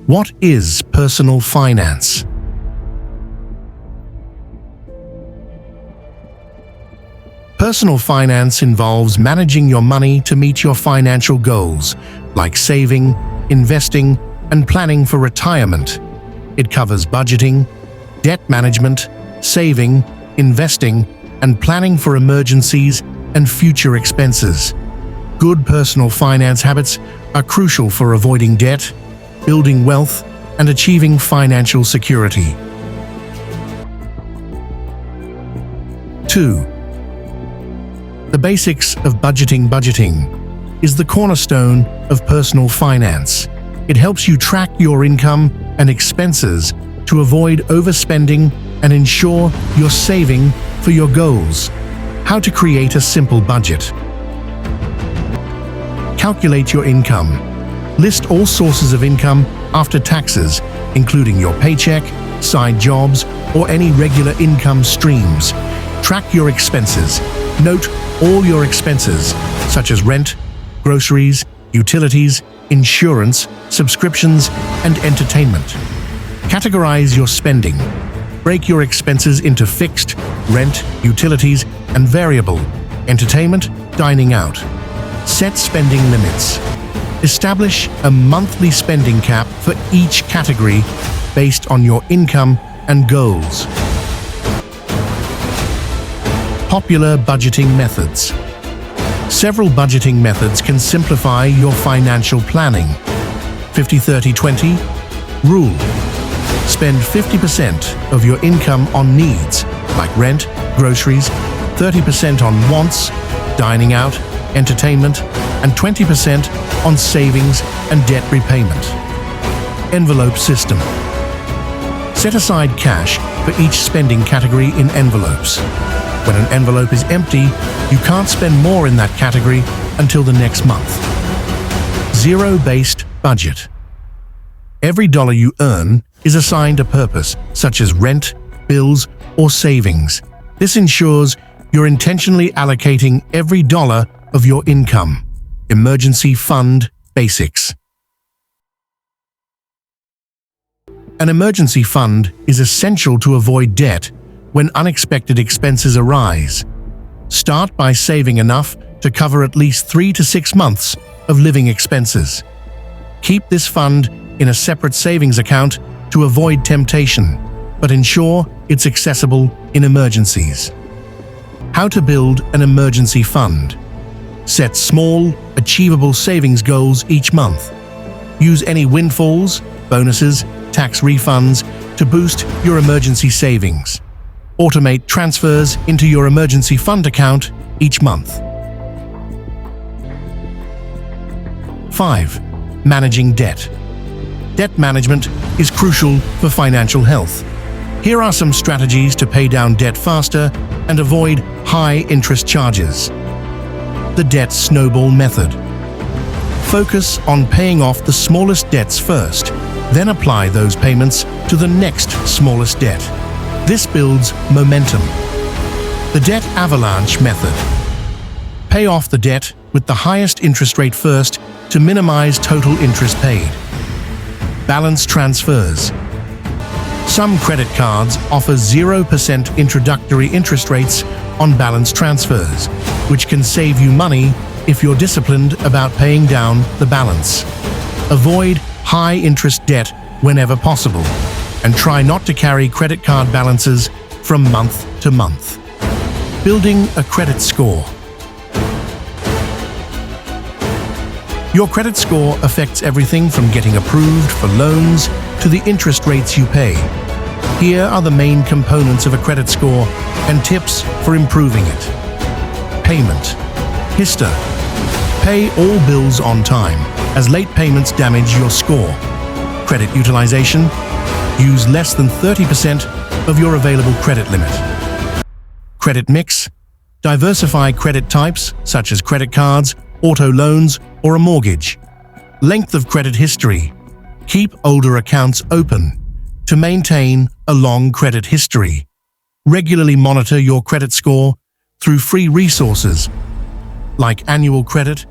What is personal finance? Personal finance involves managing your money to meet your financial goals, like saving, investing, and planning for retirement. It covers budgeting, debt management, saving, investing, and planning for emergencies and future expenses. Good personal finance habits are crucial for avoiding debt, building wealth, and achieving financial security. 2. The basics of budgeting. Budgeting is the cornerstone of personal finance. It helps you track your income and expenses to avoid overspending and ensure you're saving for your goals. How to create a simple budget. Calculate your income. List all sources of income after taxes, including your paycheck, side jobs, or any regular income streams. Track your expenses. Note all your expenses, such as rent, groceries, utilities, insurance, subscriptions, and entertainment. Categorize your spending. Break your expenses into fixed, rent, utilities, and variable, entertainment, dining out. Set spending limits. Establish a monthly spending cap for each category based on your income and goals. Popular budgeting methods. Several budgeting methods can simplify your financial planning. 50-30-20 rule. Spend 50% of your income on needs, like rent, groceries, 30% on wants, dining out, entertainment, and 20% on savings and debt repayment. Envelope system. Set aside cash for each spending category in envelopes. When an envelope is empty, you can't spend more in that category until the next month. Zero-based budget. Every dollar you earn is assigned a purpose, such as rent, bills, or savings. This ensures you're intentionally allocating every dollar of your income. Emergency fund basics. An emergency fund is essential to avoid debt when unexpected expenses arise. Start by saving enough to cover at least 3 to 6 months of living expenses. Keep this fund in a separate savings account to avoid temptation, but ensure it's accessible in emergencies. How to build an emergency fund. Set small, achievable savings goals each month. Use any windfalls, bonuses, tax refunds to boost your emergency savings. Automate transfers into your emergency fund account each month. 5. Managing debt. Debt management is crucial for financial health. Here are some strategies to pay down debt faster and avoid high interest charges. The debt snowball method. Focus on paying off the smallest debts first, then apply those payments to the next smallest debt. This builds momentum. The debt avalanche method. Pay off the debt with the highest interest rate first to minimize total interest paid. Balance transfers. Some credit cards offer 0% introductory interest rates on balance transfers, which can save you money if you're disciplined about paying down the balance. Avoid high-interest debt whenever possible, and try not to carry credit card balances from month to month. Building a credit score. Your credit score affects everything from getting approved for loans to the interest rates you pay. Here are the main components of a credit score and tips for improving it. Payment. HISTA. Pay all bills on time, as late payments damage your score. Credit utilization. Use less than 30% of your available credit limit. Credit mix. Diversify credit types, such as credit cards, auto loans, or a mortgage. Length of credit history. Keep older accounts open to maintain a long credit history. Regularly monitor your credit score through free resources like annual credit